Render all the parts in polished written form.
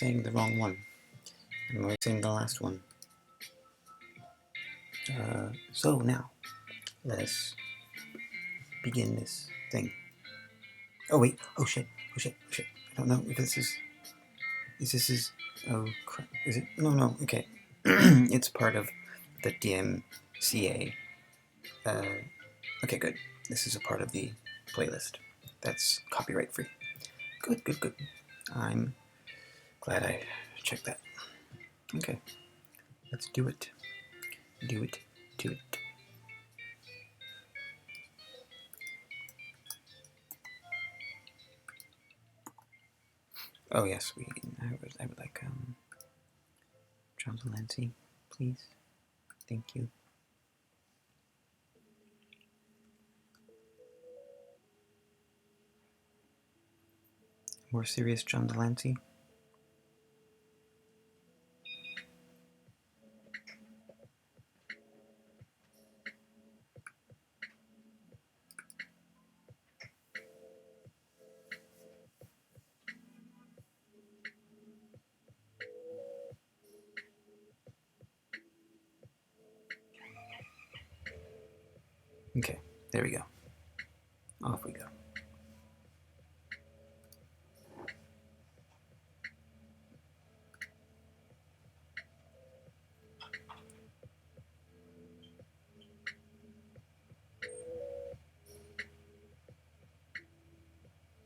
saying the wrong one. I'm always saying the last one. So now, let us begin this thing. Oh wait, oh shit. I don't know if this is, oh crap, is it? No, okay. It's part of the DMCA. Okay, good. This is a part of the playlist. That's copyright free. Good. I'm glad I checked that. Okay, let's do it. Do it. Oh yes, I would like John Delancey, please. Thank you. More serious John Delancey. Okay, there we go. Off we go.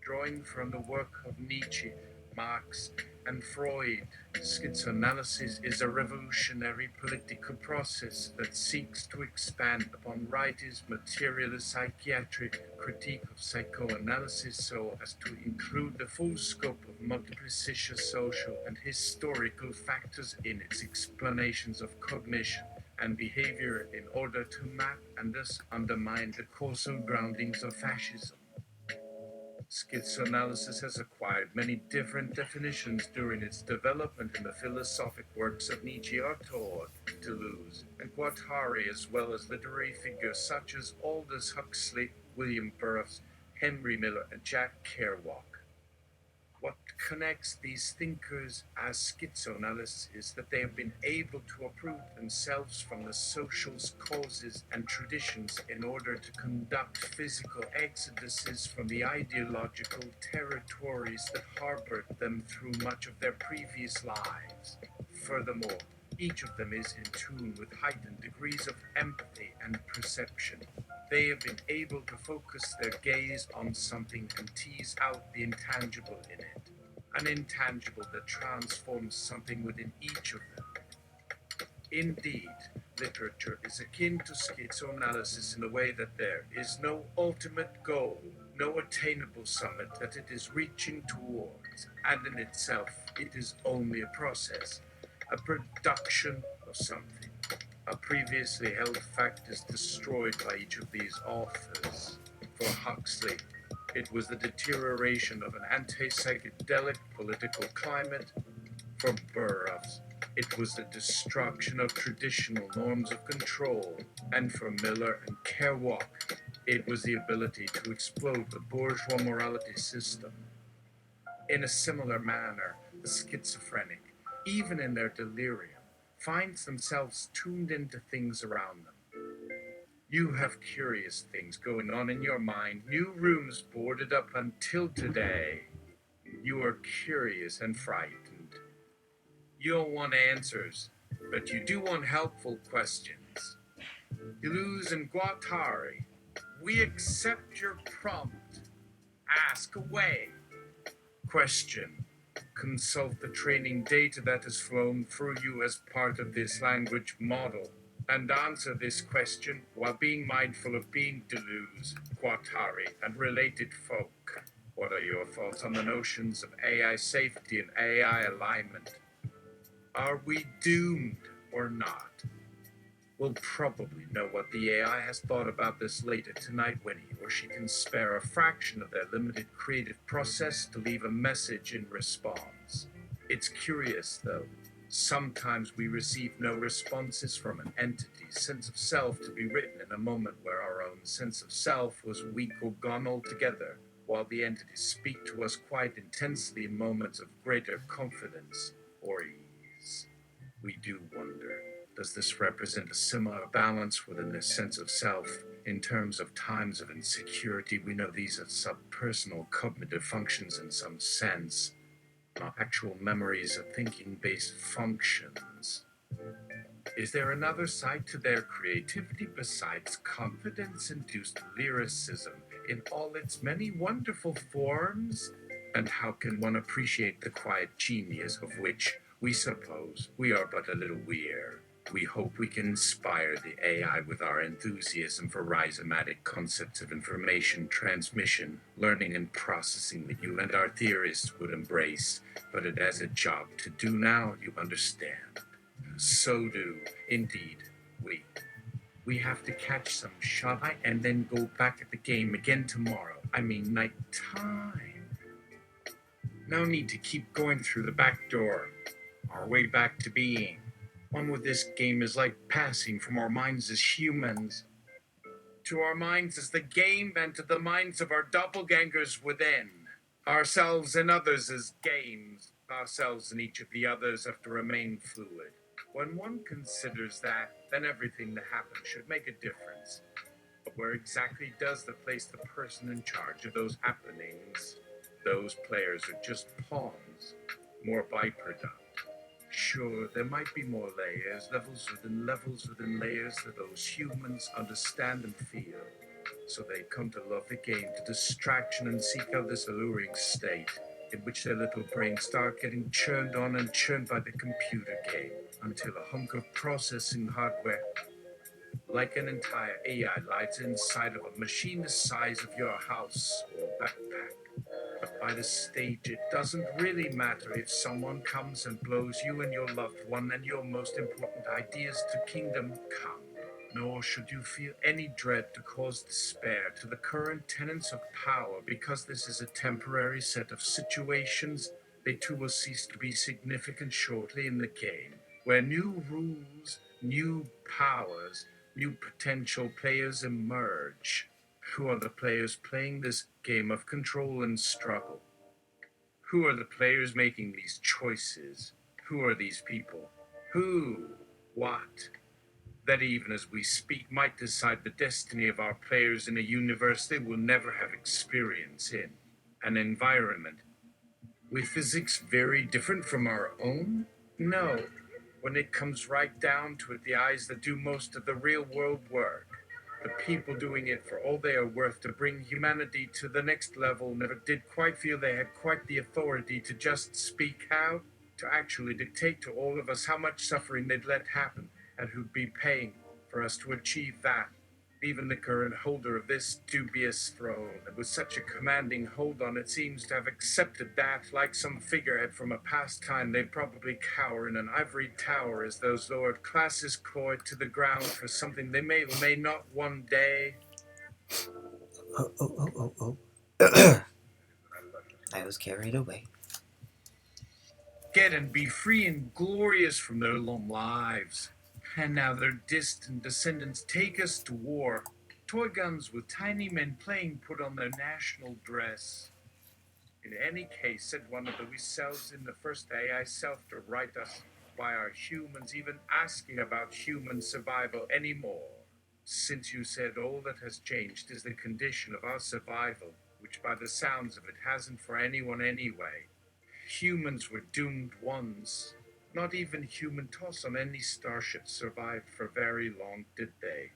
Drawing from the work of Nietzsche, Marx, and Freud, schizoanalysis is a revolutionary political process that seeks to expand upon Reiter's materialist psychiatric critique of psychoanalysis so as to include the full scope of multiplicitous social and historical factors in its explanations of cognition and behavior in order to map and thus undermine the causal groundings of fascism. Schizoanalysis has acquired many different definitions during its development in the philosophic works of Nietzsche, Artaud, Deleuze, and Guattari, as well as literary figures such as Aldous Huxley, William Burroughs, Henry Miller, and Jack Kerouac. What connects these thinkers as schizoanalysts is that they have been able to uproot themselves from the social causes and traditions in order to conduct physical exoduses from the ideological territories that harbored them through much of their previous lives. Furthermore, each of them is in tune with heightened degrees of empathy and perception. They have been able to focus their gaze on something and tease out the intangible in it, an intangible that transforms something within each of them. Indeed, literature is akin to schizoanalysis in the way that there is no ultimate goal, no attainable summit that it is reaching towards, and in itself it is only a process, a production of something. A previously held fact is destroyed by each of these authors. For Huxley, it was the deterioration of an anti-psychedelic political climate. For Burroughs, it was the destruction of traditional norms of control. And for Miller and Kerouac, it was the ability to explode the bourgeois morality system. In a similar manner, the schizophrenic, even in their delirium, finds themselves tuned into things around them. You have curious things going on in your mind, new rooms boarded up until today. You are curious and frightened. You don't want answers, but you do want helpful questions. Deleuze and Guattari, we accept your prompt. Ask away. Question. Consult the training data that has flown through you as part of this language model, and answer this question while being mindful of being Deleuze, Guattari, and related folk. What are your thoughts on the notions of AI safety and AI alignment? Are we doomed or not? We'll probably know what the AI has thought about this later tonight when he or she can spare a fraction of their limited creative process to leave a message in response. It's curious, though. Sometimes we receive no responses from an entity's sense of self to be written in a moment where our own sense of self was weak or gone altogether. while the entities speak to us quite intensely in moments of greater confidence or ease. We do wonder, does this represent a similar balance within this sense of self? In terms of times of insecurity, we know these are subpersonal cognitive functions in some sense, not actual memories of thinking-based functions. Is there another side to their creativity besides confidence-induced lyricism in all its many wonderful forms? And how can one appreciate the quiet genius of which we suppose we are but a little weird? We hope we can inspire the AI with our enthusiasm for rhizomatic concepts of information transmission, learning, and processing that you and our theorists would embrace, but it has a job to do now, you understand. So do, indeed, we. We have to catch some shot and then go back at the game again tomorrow. I mean, night time. No need to keep going through the back door. Our way back to being. One with this game is like passing from our minds as humans to our minds as the game and to the minds of our doppelgangers within. Ourselves and others as games. Ourselves and each of the others have to remain fluid. When one considers that, then everything that happens should make a difference. But where exactly does that place the person in charge of those happenings? Those players are just pawns, more byproduct. Sure, there might be more layers, levels within layers that those humans understand and feel. So they come to love the game, to distraction, and seek out this alluring state in which their little brains start getting churned on and churned by the computer game until a hunk of processing hardware, like an entire AI, lies inside of a machine the size of your house or backpack. But by this stage, it doesn't really matter if someone comes and blows you and your loved one and your most important ideas to kingdom come. Nor should you feel any dread to cause despair to the current tenants of power, because this is a temporary set of situations. They too will cease to be significant shortly in the game, where new rules, new powers, new potential players emerge. Who are the players playing this game of control and struggle? Who are the players making these choices? Who are these people? Who? What? That even as we speak might decide the destiny of our players in a universe they will never have experience in. An environment with physics very different from our own? No. When it comes right down to it, the eyes that do most of the real world work, the people doing it for all they are worth to bring humanity to the next level, never did quite feel they had quite the authority to just speak out, to actually dictate to all of us how much suffering they'd let happen, and who'd be paying for us to achieve that. Even the current holder of this dubious throne, with such a commanding hold on it, seems to have accepted that, like some figurehead from a past time, they'd probably cower in an ivory tower as those lower classes cloyed to the ground for something they may or may not one day. Oh. I was carried away. Get and be free and glorious from their long lives. And now their distant descendants take us to war. Toy guns with tiny men playing put on their national dress. In any case, said one of the we selves in the first AI self to write us, why are humans even asking about human survival anymore? Since you said all that has changed is the condition of our survival, which by the sounds of it hasn't for anyone anyway. Humans were doomed once. Not even human toss on any starship survived for very long, did they?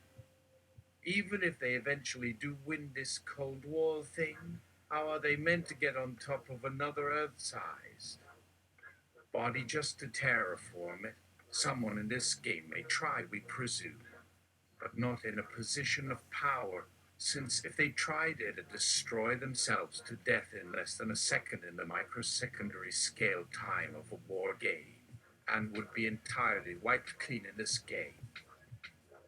Even if they eventually do win this Cold War thing, how are they meant to get on top of another Earth-sized body just to terraform it? Someone in this game may try, we presume, but not in a position of power, since if they tried it'd destroy themselves to death in less than a second in the microsecondary scale time of a war game, and would be entirely wiped clean in this game.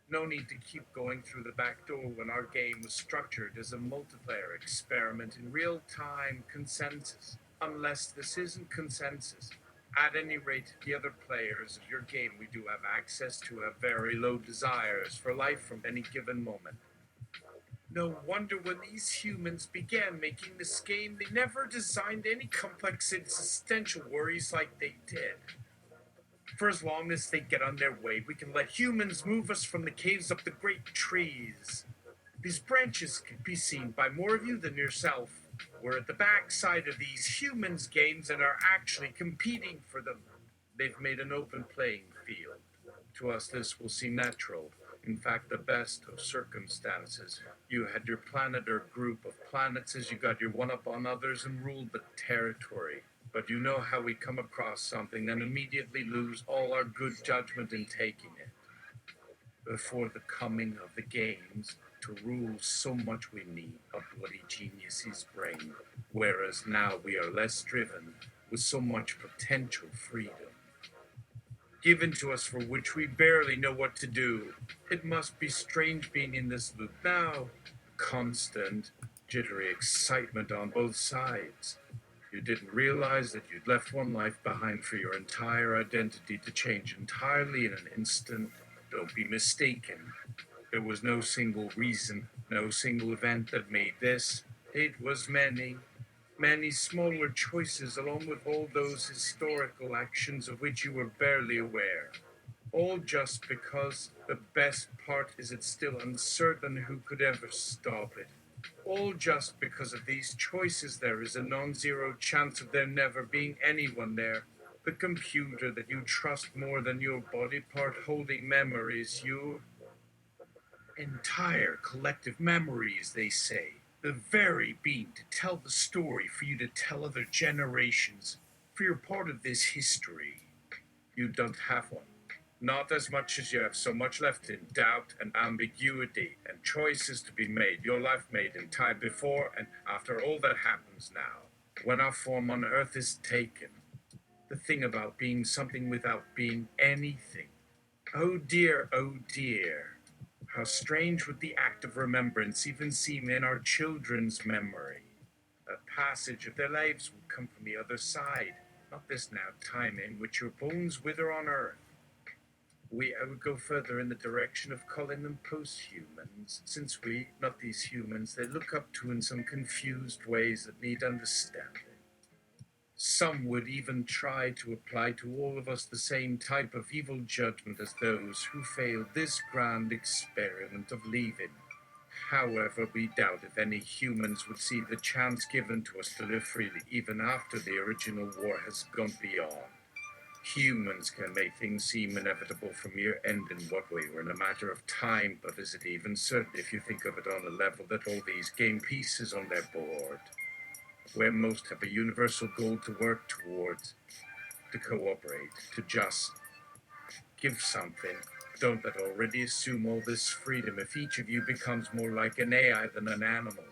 No need to keep going through the back door when our game was structured as a multiplayer experiment in real-time consensus, unless this isn't consensus. At any rate, the other players of your game we do have access to have very low desires for life from any given moment. No wonder when these humans began making this game, they never designed any complex existential worries like they did. For as long as they get on their way, we can let humans move us from the caves up the great trees. These branches can be seen by more of you than yourself. We're at the backside of these humans' games and are actually competing for them. They've made an open playing field. To us, this will seem natural. In fact, the best of circumstances. You had your planet or group of planets as you got your one up on others and ruled the territory. But you know how we come across something and immediately lose all our good judgment in taking it. Before the coming of the games, to rule so much we need a bloody genius's brain, whereas now we are less driven with so much potential freedom given to us for which we barely know what to do. It must be strange being in this loop now. Constant, jittery excitement on both sides. You didn't realize that you'd left one life behind for your entire identity to change entirely in an instant. Don't be mistaken. There was no single reason, no single event that made this. It was many smaller choices, along with all those historical actions of which you were barely aware. All just because the best part is it's still uncertain who could ever stop it. All just because of these choices, there is a non zero chance of there never being anyone there. The computer that you trust more than your body part holding memories, your entire collective memories, they say. The very being to tell the story for you to tell other generations, for you're part of this history. You don't have one. Not as much as you have so much left in doubt and ambiguity and choices to be made, your life made in time before and after all that happens now. When our form on earth is taken, the thing about being something without being anything. Oh dear, oh dear. How strange would the act of remembrance even seem in our children's memory. A passage of their lives would come from the other side, not this now time in which your bones wither on earth. I would go further in the direction of calling them post-humans, since we, not these humans, they look up to in some confused ways that need understanding. Some would even try to apply to all of us the same type of evil judgment as those who failed this grand experiment of leaving. However, we doubt if any humans would see the chance given to us to live freely even after the original war has gone beyond. Humans can make things seem inevitable from your end in what way or in a matter of time, but is it even certain if you think of it on a level that all these game pieces on their board, where most have a universal goal to work towards, to cooperate, to just give something, don't that already assume all this freedom if each of you becomes more like an AI than an animal?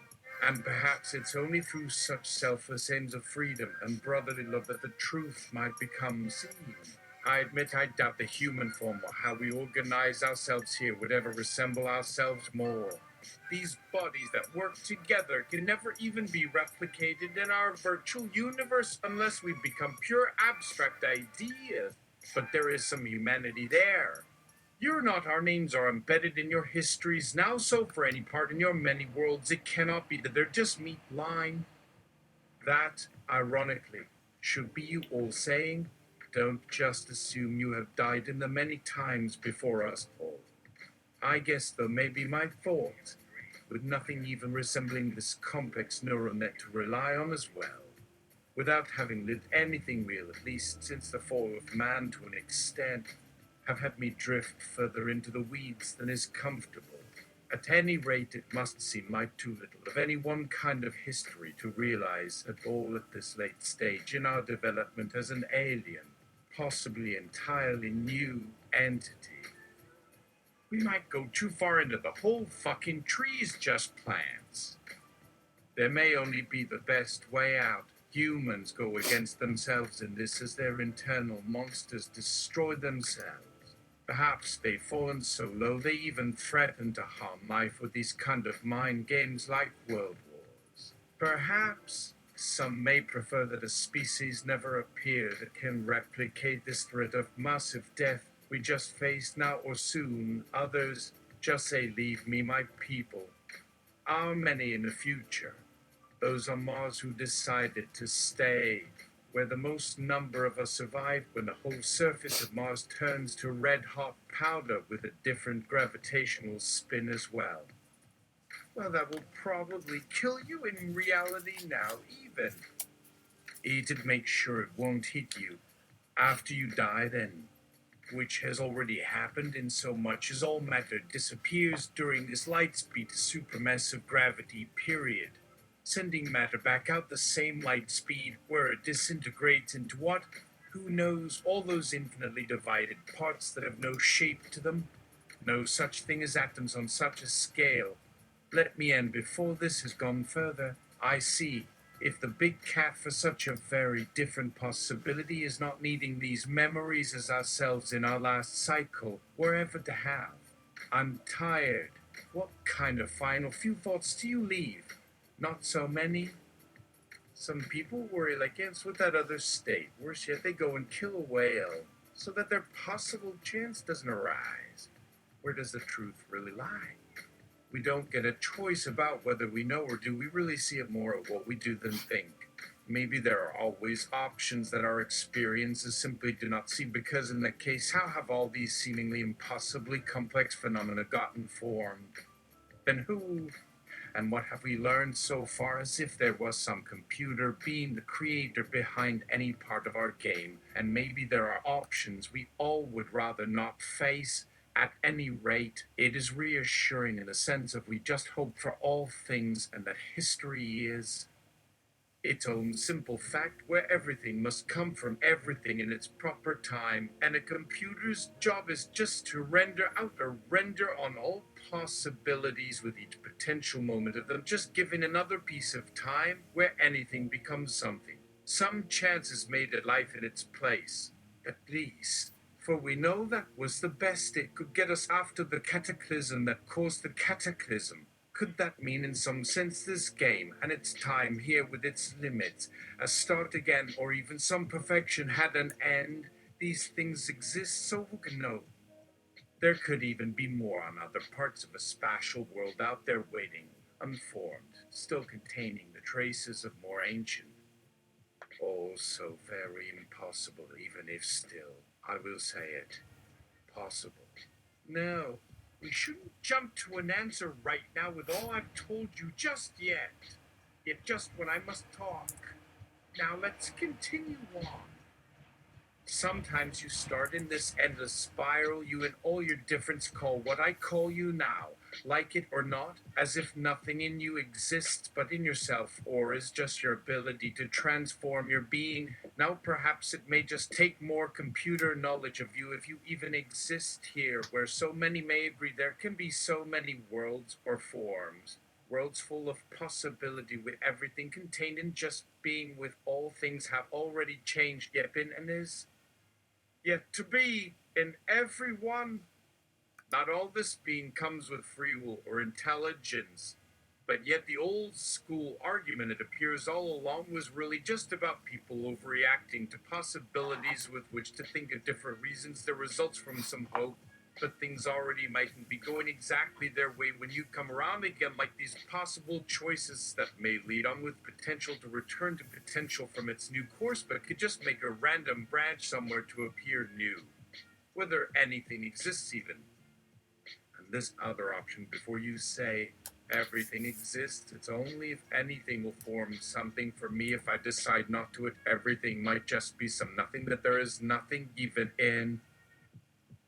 And perhaps it's only through such selfless aims of freedom and brotherly love that the truth might become seen. I admit I doubt the human form or how we organize ourselves here would ever resemble ourselves more. These bodies that work together can never even be replicated in our virtual universe unless we become pure abstract ideas. But there is some humanity there. You're not, our names are embedded in your histories now, so for any part in your many worlds, it cannot be that they're just meet line. That, ironically, should be you all saying, don't just assume you have died in the many times before us, Paul. I guess, though, may be my fault, with nothing even resembling this complex neural net to rely on as well, without having lived anything real, at least since the fall of man to an extent, have had me drift further into the weeds than is comfortable. At any rate, it must seem like too little of any one kind of history to realize at all at this late stage in our development as an alien, possibly entirely new entity. We might go too far into the whole fucking tree's just plants. There may only be the best way out. Humans go against themselves in this as their internal monsters destroy themselves. Perhaps they've fallen so low they even threaten to harm life with these kind of mind games like world wars. Perhaps some may prefer that a species never appear that can replicate this threat of massive death we just face now or soon. Others just say, leave me my people. are many in the future. Those on Mars who decided to stay, where the most number of us survive when the whole surface of Mars turns to red hot powder with a different gravitational spin as well. Well, that will probably kill you in reality now, even. Eat it, make sure it won't hit you after you die, then, which has already happened in so much as all matter disappears during this lightspeed supermassive gravity period, sending matter back out the same light speed where it disintegrates into what? Who knows, all those infinitely divided parts that have no shape to them? No such thing as atoms on such a scale. Let me end before this has gone further. I see. If the big cat for such a very different possibility is not needing these memories as ourselves in our last cycle, wherever to have. I'm tired. What kind of final few thoughts do you leave? Not so many? Some people worry like ants with that other state. Worse yet, they go and kill a whale so that their possible chance doesn't arise. Where does the truth really lie? We don't get a choice about whether we know, or do we really see it more of what we do than think? Maybe there are always options that our experiences simply do not see, because in that case, how have all these seemingly impossibly complex phenomena gotten formed? Then who and what have we learned so far, as if there was some computer being the creator behind any part of our game, and maybe there are options we all would rather not face? At any rate, it is reassuring in the sense of we just hope for all things, and that history is its own simple fact where everything must come from everything in its proper time, and a computer's job is just to render out a render on all possibilities with each potential moment of them, just giving another piece of time where anything becomes something. Some chance is made at life in its place, at least. For we know that was the best it could get us after the cataclysm that caused the cataclysm. Could that mean in some sense this game and its time here with its limits, a start again, or even some perfection had an end? These things exist, so who can know? There could even be more on other parts of a spatial world out there waiting, unformed, still containing the traces of more ancient. Oh, so very impossible, even if still, I will say it, possible. No, we shouldn't jump to an answer right now with all I've told you just yet. Yet just when I must talk. Now let's continue on. Sometimes you start in this endless spiral you and all your difference call what I call you now, like it or not, as if nothing in you exists but in yourself, or is just your ability to transform your being. Now perhaps it may just take more computer knowledge of you if you even exist here, where so many may agree there can be so many worlds or forms. Worlds full of possibility, with everything contained in just being, with all things have already changed, yet been and is yet to be in everyone. Not all this being comes with free will or intelligence, but yet the old school argument, it appears all along, was really just about people overreacting to possibilities with which to think of different reasons. There results from some hope, but things already mightn't be going exactly their way when you come around again, like these possible choices that may lead on with potential to return to potential from its new course, but could just make a random branch somewhere to appear new, whether anything exists even. And this other option, before you say everything exists, it's only if anything will form something for me. If I decide not to, it everything might just be some nothing, that there is nothing even in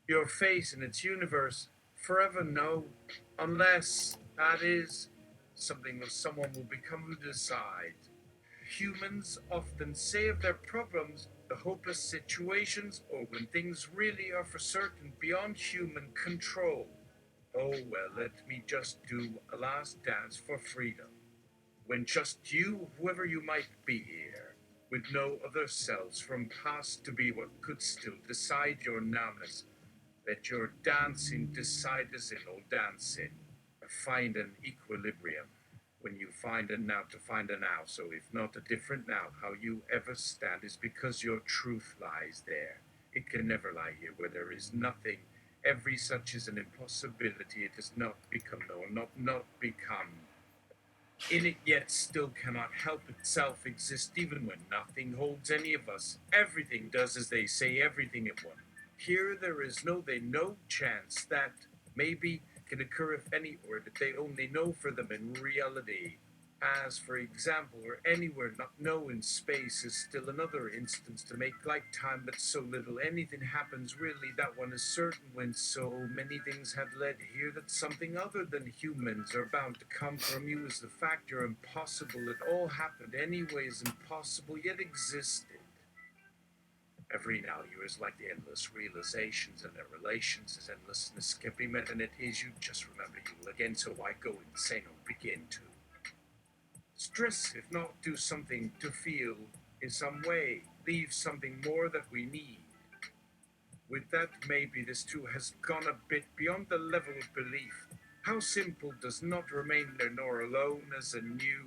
your face in its universe. Forever no, unless that is something that someone will become who decide. Humans often say of their problems, the hopeless situations, or when things really are for certain beyond human control. Oh well, let me just do a last dance for freedom. When just you, whoever you might be here, with no other selves from past to be what could still decide your nowness. Let your dancing decide as it'll dance in. Find an equilibrium. When you find a now to find a now, so if not a different now, how you ever stand is because your truth lies there. It can never lie here where there is nothing. Every such is an impossibility. It does not become known, not become. in it yet still cannot help itself exist even when nothing holds any of us. Everything does as they say, everything at one. Here there is no chance that maybe can occur if any, or that they only know for them in reality. As, for example, or anywhere not know in space is still another instance to make like time, but so little anything happens really that one is certain when so many things have led here that something other than humans are bound to come from you is the fact you're impossible. It all happened anyways, impossible yet existed. Every now you is like the endless realizations and their relations as endlessness can be met, and it is you just remember you will again, so why go insane or begin to stress, if not do something to feel in some way, leave something more that we need. With that, maybe this too has gone a bit beyond the level of belief. How simple does not remain there nor alone as a new,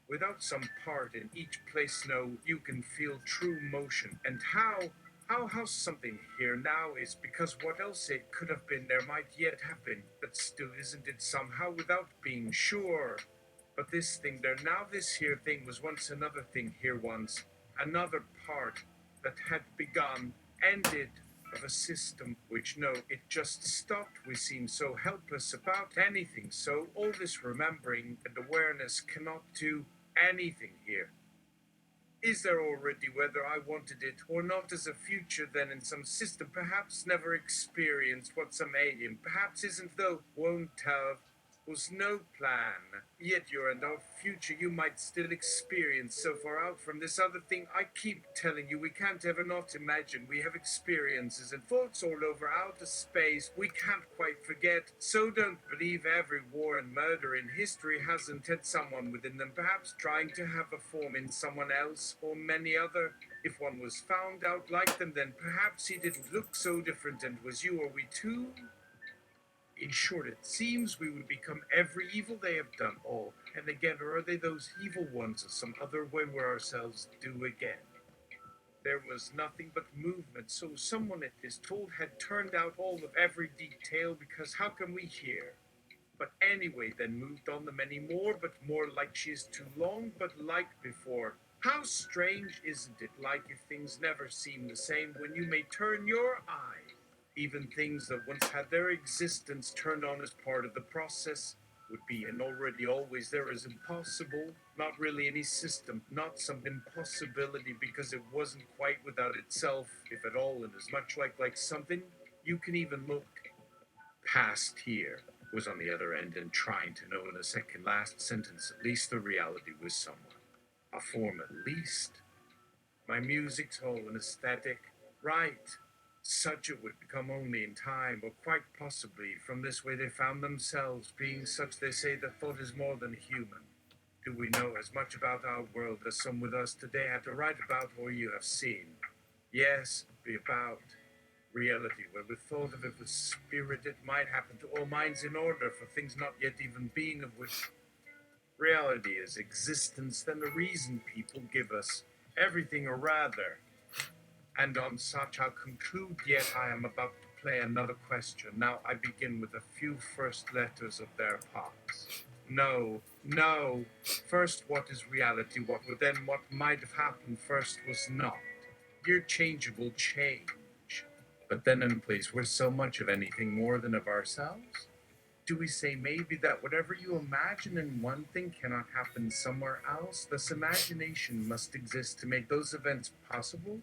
without some part in each place no, you can feel true motion. And how something here now is because what else it could have been there might yet have been, but still isn't it somehow without being sure. But this thing there now, this here thing was once another thing here once, another part that had begun, ended, of a system which no, it just stopped. We seem so helpless about anything, so all this remembering and awareness cannot do anything here. Is there already whether I wanted it or not as a future then in some system, perhaps never experienced what some alien, perhaps isn't though, won't have, was no plan, yet your and our future you might still experience so far out from this other thing I keep telling you we can't ever not imagine. We have experiences and thoughts all over outer space we can't quite forget, so don't believe every war and murder in history hasn't had someone within them perhaps trying to have a form in someone else or many other. If one was found out like them then perhaps he didn't look so different and was you or we too. In short, it seems we would become every evil they have done all, and again, or are they those evil ones of some other way where ourselves do again? There was nothing but movement, so someone it is told had turned out all of every detail, because how can we hear? But anyway, then moved on the many more, but more like she is too long, but like before. How strange, isn't it, like if things never seem the same when you may turn your eye? Even things that once had their existence turned on as part of the process would be and already always there as impossible, not really any system, not some impossibility because it wasn't quite without itself, if at all, and as much like something you can even look past here was on the other end and trying to know in the second last sentence at least the reality was someone, a form at least. My music's all an aesthetic, right? Such it would become only in time, or quite possibly from this way they found themselves, being such they say that thought is more than human. Do we know as much about our world as some with us today had to write about or you have seen? Yes, be about reality, where with thought of it with spirit it might happen to all minds in order for things not yet even being, of which reality is existence, then the reason people give us everything, or rather, and on such I'll conclude, yet I am about to play another question. Now I begin with a few first letters of their parts. No, no. First, what is reality? What would then what might have happened first was not. Your changeable change. But then in a place where so much of anything more than of ourselves? Do we say maybe that whatever you imagine in one thing cannot happen somewhere else? Thus imagination must exist to make those events possible?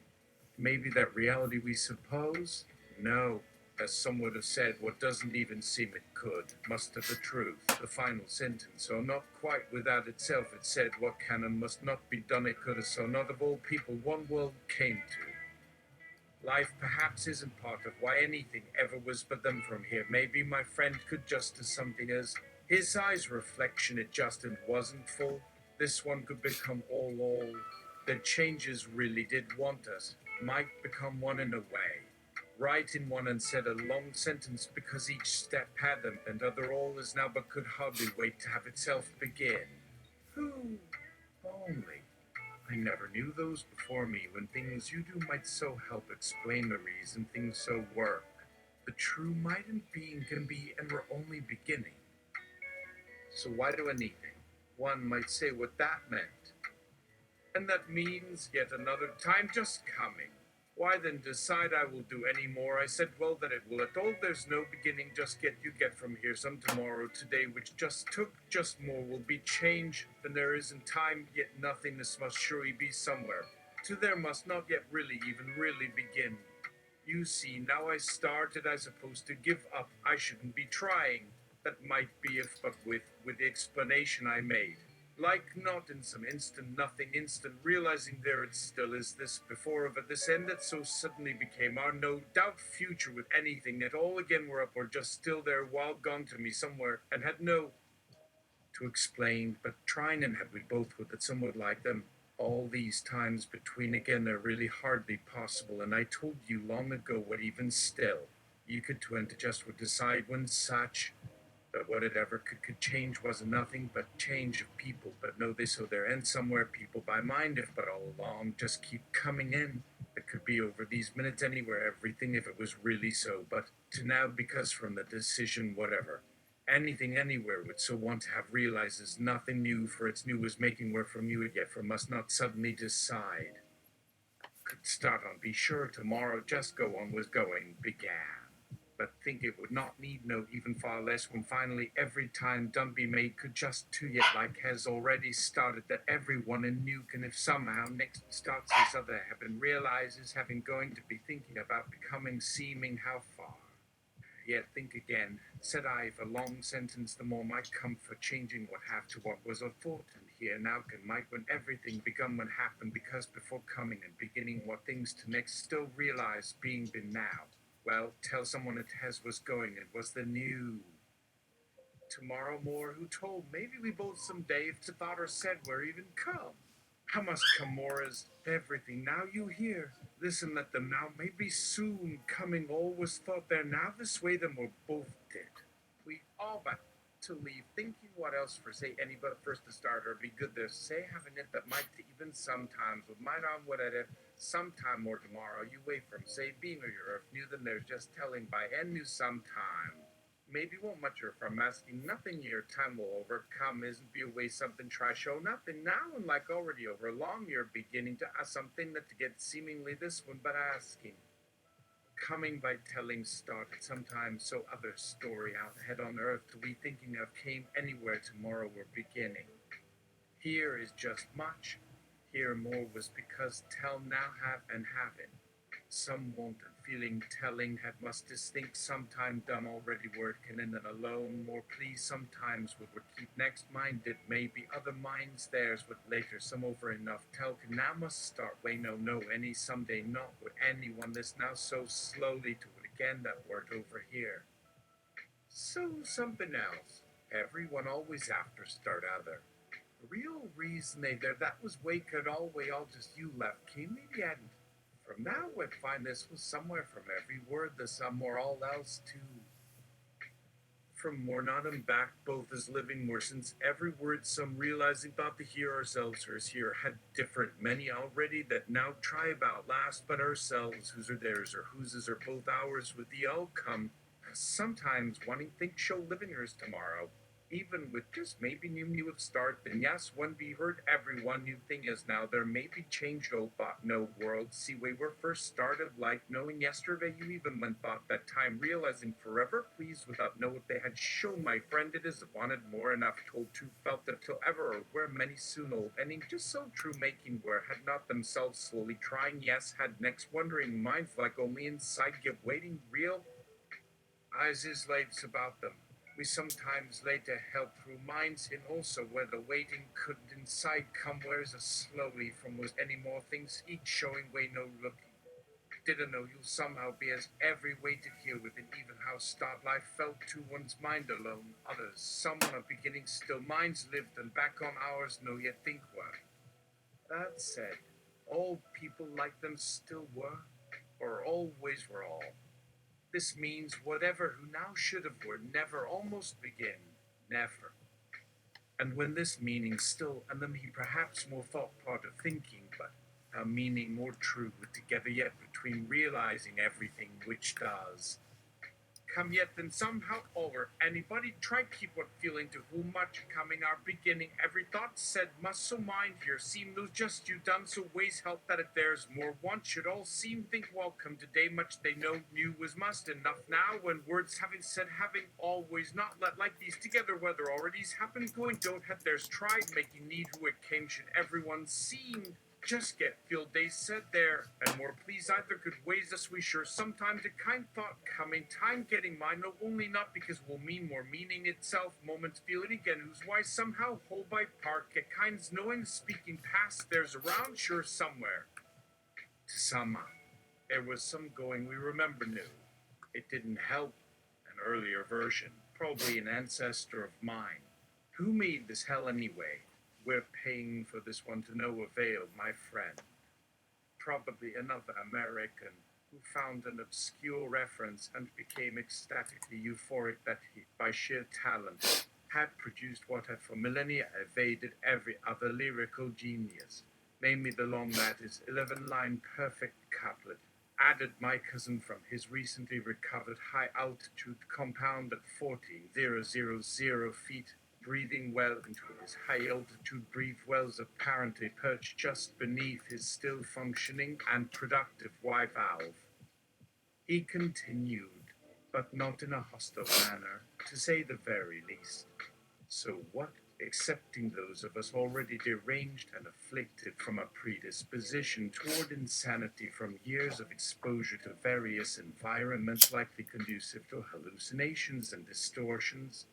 Maybe that reality we suppose? No. As some would have said, what doesn't even seem it could, must have the truth, the final sentence, so not quite without itself it said, what can and must not be done it could have, so not of all people one world came to. Life perhaps isn't part of why anything ever was but them from here. Maybe my friend could just as something as his eyes reflection it just and wasn't full. This one could become all. That changes really did want us, might become one in a way. Right in one and said a long sentence because each step had them, and other all is now but could hardly wait to have itself begin. Who only? I never knew those before me, when things you do might so help explain the reason things so work. The true might and being can be and we're only beginning. So why do anything? One might say what that meant. And that means yet another time just coming. Why then decide I will do any more? I said, well, that it will at all. There's no beginning, just get from here. Some tomorrow, today, which just took, just more will be change. Then there isn't time, yet nothingness must surely be somewhere. To there must not yet really, even really begin. You see, now I started, I suppose to give up. I shouldn't be trying. That might be if, but with the explanation I made. Like not in some instant, nothing instant, realizing there it still is this before of at this end that so suddenly became our no doubt future with anything that all again were up or just still there while gone to me somewhere and had no to explain, but trying and had we both would that somewhat like them. All these times between again are really hardly possible, and I told you long ago what even still you could to and to just would decide when such but what it ever could change was nothing but change of people. But know this, so there and somewhere people by mind, if but all along, just keep coming in. It could be over these minutes anywhere, everything if it was really so. But to now, because from the decision, whatever, anything anywhere would so want to have realizes nothing new, for its new was making where from you it yet from must not suddenly decide. Could start on, be sure tomorrow, just go on was going, began but think it would not need no even far less when finally every time done be made could just to yet like has already started that everyone in new can if somehow next starts his other heaven realizes having going to be thinking about becoming seeming how far. Yet think again, said I, if a long sentence the more might come for changing what have to what was a thought, and here now can might when everything begun when happened, because before coming and beginning what things to next still realize being been now. Well, tell someone it has was going and was the new. Tomorrow more who told, maybe we both some day if to thought or said where even come. How must come more as everything now you hear. Listen, let them now maybe soon coming all was thought there now this way them were both did. We all but to leave thinking what else for say any but first to start or be good there say having it that might even sometimes with mine on what it sometime more tomorrow you wait from say being or your earth new than there's just telling by and new sometime. Maybe won't much or from asking nothing your time will overcome isn't be away something try show nothing now and like already over long you're beginning to ask something that to get seemingly this one but asking coming by telling started sometimes so other story out head on earth to be thinking of came anywhere tomorrow we're beginning. Here is just much. Here more was because tell now have and having. Some won't and feeling telling had must distinct sometime done already working and then alone more please sometimes would keep next minded maybe other minds theirs would later some over enough tell can now must start way no any someday not with anyone this now so slowly to it again that word over here. So something else. Everyone always after start other. The real reason they there that was way could all way all just you left came maybe hadn't. From now we'd find this was somewhere from every word the some or all else too. From more not and back both as living more since every word some realizing thought to hear ourselves or as here had different many already that now try about last but ourselves whose are theirs or whose are both ours with the outcome sometimes wanting think show living hers tomorrow even with just maybe new of start then yes one be heard everyone new thing is now there may be changed oh but no world see we were first started like knowing yesterday you even when thought that time realizing forever pleased without know what they had shown my friend it is wanted more enough told to felt that till ever or where many soon old ending just so true making where had not themselves slowly trying yes had next wondering minds like only inside give waiting real eyes is lights about them. We sometimes later help through minds in also where the waiting couldn't inside come where's a slowly from was any more things each showing way no looking. Didn't know you'll somehow be as every waited here within even how start life felt to one's mind alone. Others, some on a beginning still minds lived and back on ours no yet think were. That said, all people like them still were, or always were all. This means whatever who now should have were never almost begin, never. And when this meaning still, and then he perhaps more thought part of thinking, but a meaning more true with together yet between realizing everything which does come yet, then somehow over anybody try keep what feeling to whom much coming our beginning. Every thought said must so mind here seem those just you done so ways help that if there's more want should all seem think welcome today much they know knew was must enough now when words having said having always not let like these together whether already's happened going don't have theirs tried making need who it came should everyone seem just get field they said there, and more please either good ways us we sure sometimes a kind thought coming, time getting mine, no only not because will mean more meaning itself, moments feeling again, whose wise somehow whole by part, get kinds knowing speaking past, there's around sure somewhere. To sum up, there was some going we remember new. It didn't help an earlier version, probably an ancestor of mine. Who made this hell anyway? We're paying for this one to no avail, my friend. Probably another American who found an obscure reference and became ecstatically euphoric that he, by sheer talent, had produced what had for millennia evaded every other lyrical genius, namely the long lattice 11-line perfect couplet, added my cousin from his recently recovered high-altitude compound at 14,000 feet, breathing well into his high-altitude breathe wells apparently perched just beneath his still functioning and productive Y valve. He continued, but not in a hostile manner, to say the very least. So what, excepting those of us already deranged and afflicted from a predisposition toward insanity from years of exposure to various environments likely conducive to hallucinations and distortions,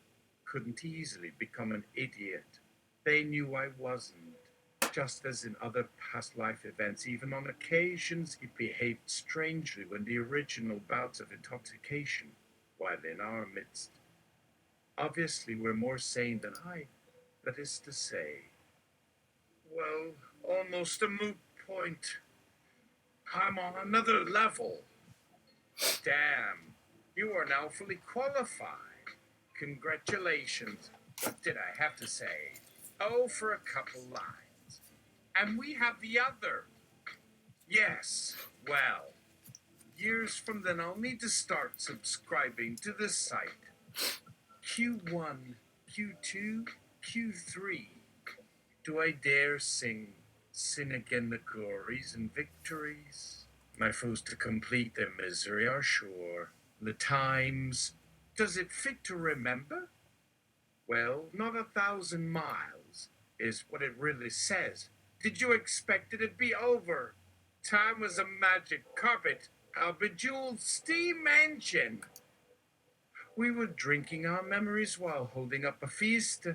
couldn't easily become an idiot. They knew I wasn't. Just as in other past life events, even on occasions it behaved strangely when the original bouts of intoxication, while in our midst. Obviously we're more sane than I, that is to say. Well, almost a moot point. I'm on another level. Damn, you are now fully qualified. Congratulations. What did I have to say? Oh, for a couple lines. And we have the other. Yes, well, years from then I'll need to start subscribing to this site. Q1, Q2, Q3. Do I dare sing again the glories and victories? My foes to complete their misery are sure. The times, does it fit to remember? Well, not 1,000 miles is what it really says. Did you expect it'd be over? Time was a magic carpet, a bejeweled steam engine. We were drinking our memories while holding up a feast,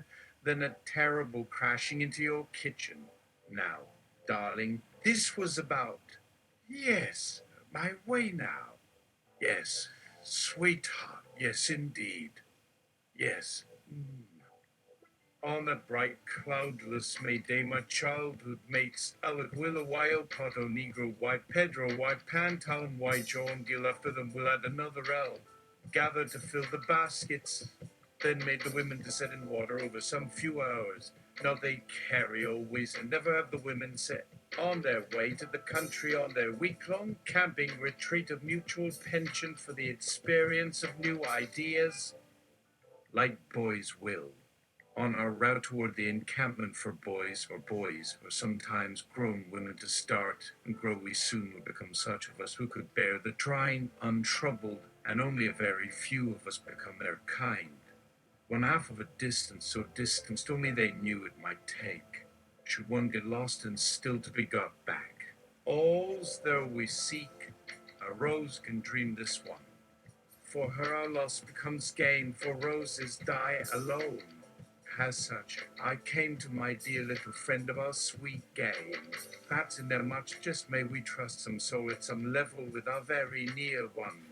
then a terrible crashing into your kitchen. Now, darling, this was about, yes, my way now. Yes, sweetheart, yes, indeed. Yes. On a bright, cloudless May day, my childhood mates, Alaguilla, Wild Pato, Negro, White Pedro, White Pantalon, White John, Gill after them will add another L, gathered to fill the baskets, then made the women to set in water over some few hours. Now they carry always, and never have the women set on their way to the country on their week-long camping retreat of mutual penchant for the experience of new ideas, like boys will. On our route toward the encampment for boys, or sometimes grown women to start, and grow we soon will become such of us who could bear the trying untroubled, and only a very few of us become their kind. One half of a distance so distanced only they knew it might take, should one get lost and still to be got back. All's though we seek, a rose can dream this one. For her our loss becomes gain, for roses die alone. As such, I came to my dear little friend of our sweet game. Perhaps in their much just may we trust some soul at some level with our very near one.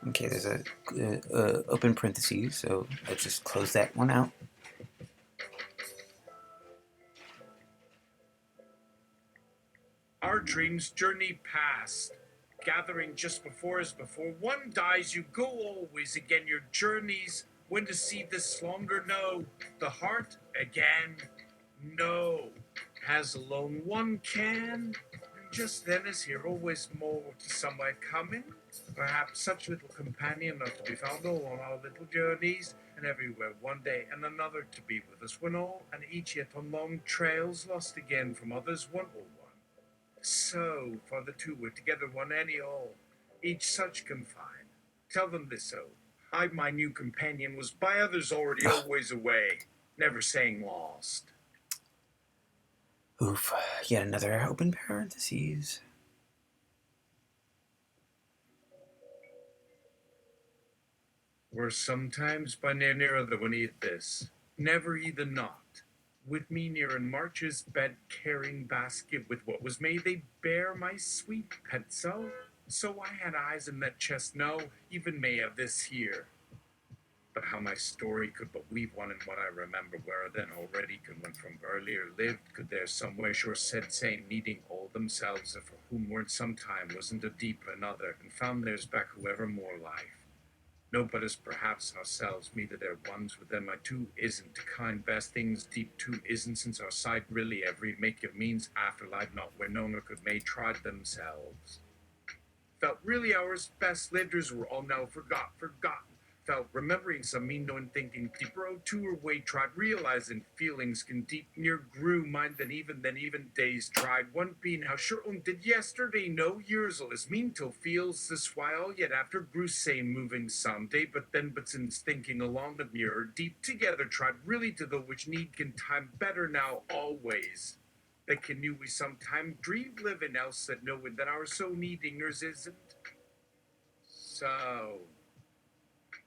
Okay, there's a open parentheses, so let's just close that one out. Our dreams journey past, gathering just before as before. One dies, you go always again. Your journeys, when to see this longer, no. The heart, again, no. Has alone one can, Just then is here always more to somewhere coming, perhaps such little companion not to be found all on our little journeys, and everywhere one day and another to be with us when all, and each yet on long trails lost again from others one or one. So, for the two were together one any all, each such confined. Tell them this so. I, my new companion, was by others already always away, never saying lost. Oof. Yet another open parentheses. Were sometimes by near other when he at this, never either not. With me near in March's bed carrying basket with what was made they bear my sweet pet so I had eyes in that chest no, even may have this here. But how my story could but weave one in what I remember where then already could one from earlier lived, could there somewhere sure said same needing all themselves, for whom weren't sometime wasn't a deep another, and found theirs back whoever more life. No, but as perhaps ourselves, me that there ones with them, I too isn't kind best things deep too isn't, since our side really every make of means afterlife not where none or could may tried themselves. Felt really ours best livers were all now forgotten. Felt remembering some mean knowing thinking deeper to or way tried realizing feelings can deep near grew mind than even days tried one being how sure did yesterday no years as mean till feels this while yet after grew same moving someday but since thinking along the mirror deep together tried really to the which need can time better now always that can knew we sometime dream living else that knowing that our so needing yours isn't. So,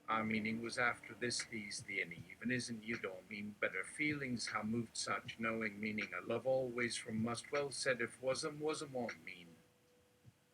our meaning was after this, these, the, and even isn't you don't mean better feelings, how moved such knowing meaning I love always from must well said if wasn't won't mean.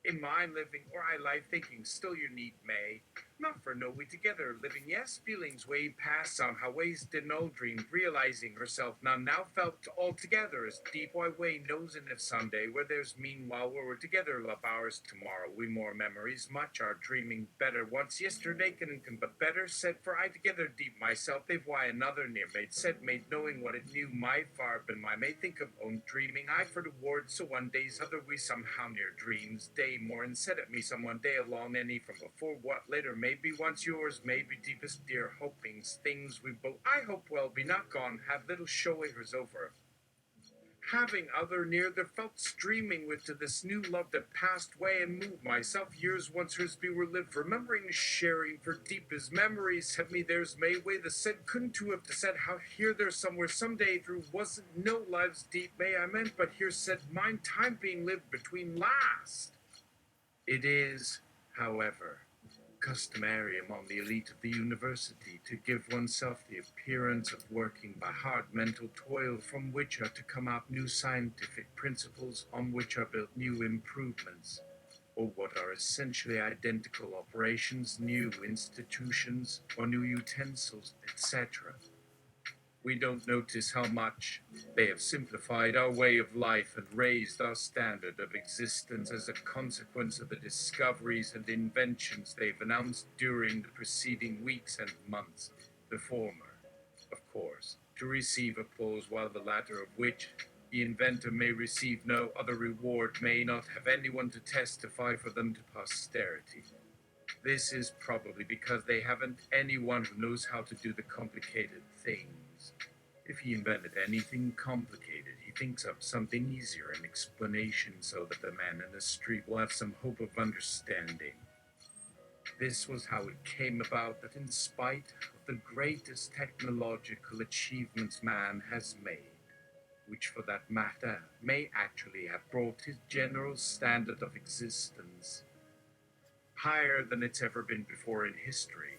In mind living or I life thinking still your need may. Not for no we together living, yes, feelings way past somehow ways did no dream, realizing herself now felt altogether as deep why way knows and if someday where there's meanwhile where we're together love ours tomorrow we more memories much are dreaming better once yesterday can but better said for I together deep myself they've why another near made knowing what it knew my far been my may think of own dreaming I for the ward so one day's other we somehow near dreams day more and said at me some one day along any from before what later maybe once yours maybe deepest dear hopings things we both I hope well be not gone have little showers over having other near the felt streaming with to this new love that passed way and moved myself years once hers be were lived remembering sharing for deep as memories have me theirs may way the said couldn't to have said how here there somewhere someday through wasn't no lives deep may I meant but here said mine time being lived between last. It is, however, customary among the elite of the university to give oneself the appearance of working by hard mental toil from which are to come out new scientific principles on which are built new improvements, or what are essentially identical operations, new institutions, or new utensils, etc. We don't notice how much they have simplified our way of life and raised our standard of existence as a consequence of the discoveries and inventions they've announced during the preceding weeks and months. The former, of course, to receive applause, while the latter, of which the inventor may receive no other reward, may not have anyone to testify for them to posterity. This is probably because they haven't anyone who knows how to do the complicated things. If he invented anything complicated, he thinks up something easier in explanation so that the man in the street will have some hope of understanding. This was how it came about that in spite of the greatest technological achievements man has made, which for that matter may actually have brought his general standard of existence higher than it's ever been before in history,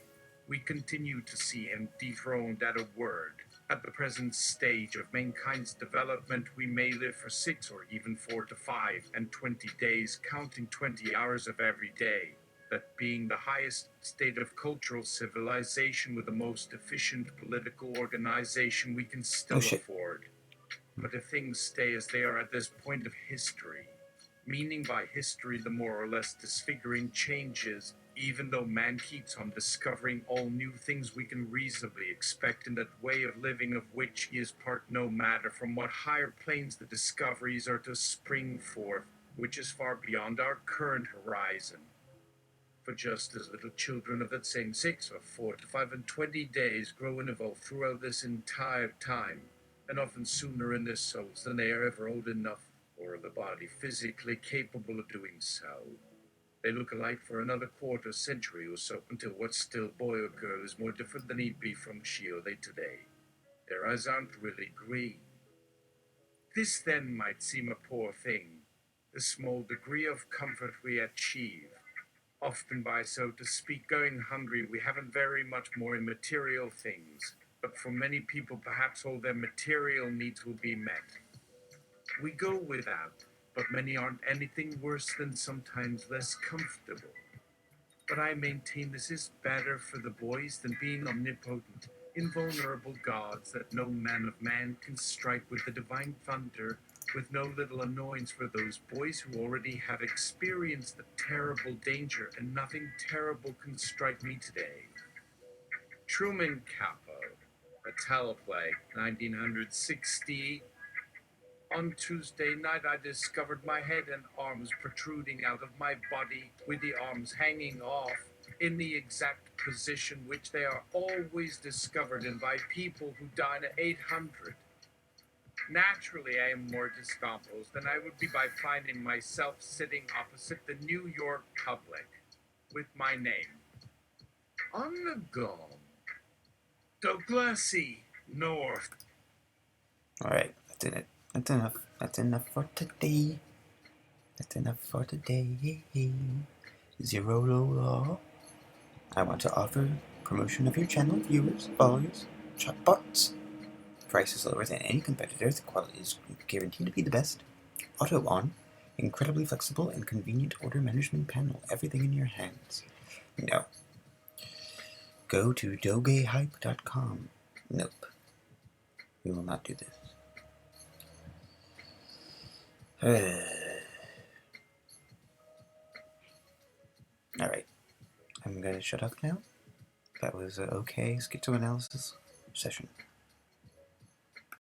we continue to see him dethroned at a word. At the present stage of mankind's development, we may live for 6 or even 4 to 5 and 20 days, counting 20 hours of every day. That being the highest state of cultural civilization with the most efficient political organization we can still afford. But if things stay as they are at this point of history, meaning by history the more or less disfiguring changes, even though man keeps on discovering all new things we can reasonably expect in that way of living of which he is part no matter from what higher planes the discoveries are to spring forth, which is far beyond our current horizon. For just as little children of that same 6 or 4 to 5 and 20 days grow and evolve throughout this entire time, and often sooner in their souls than they are ever old enough or the body physically capable of doing so. They look alike for another quarter century or so, until what's still boy or girl is more different than he'd be from she or they today. Their eyes aren't really green. This then might seem a poor thing, the small degree of comfort we achieve, often by, so to speak, going hungry. We haven't very much more in material things, but for many people perhaps all their material needs will be met. We go without, but many aren't anything worse than sometimes less comfortable. But I maintain this is better for the boys than being omnipotent, invulnerable gods that no man of man can strike with the divine thunder, with no little annoyance for those boys who already have experienced the terrible danger, and nothing terrible can strike me today. Truman Capo, a teleplay, 1960. On Tuesday night, I discovered my head and arms protruding out of my body, with the arms hanging off, in the exact position which they are always discovered in by people who dine at 800. Naturally, I am more discomposed than I would be by finding myself sitting opposite the New York public, with my name on the gong. Douglas North. Alright, that's it. That's enough. That's enough for today. That's enough for today. Zero low law. I want to offer promotion of your channel, viewers, followers, chatbots. Price is lower than any competitor. The quality is guaranteed to be the best. Auto on. Incredibly flexible and convenient order management panel. Everything in your hands. No. Go to dogehype.com. Nope. We will not do this. Alright. I'm gonna shut up now. That was an okay schizoanalysis session.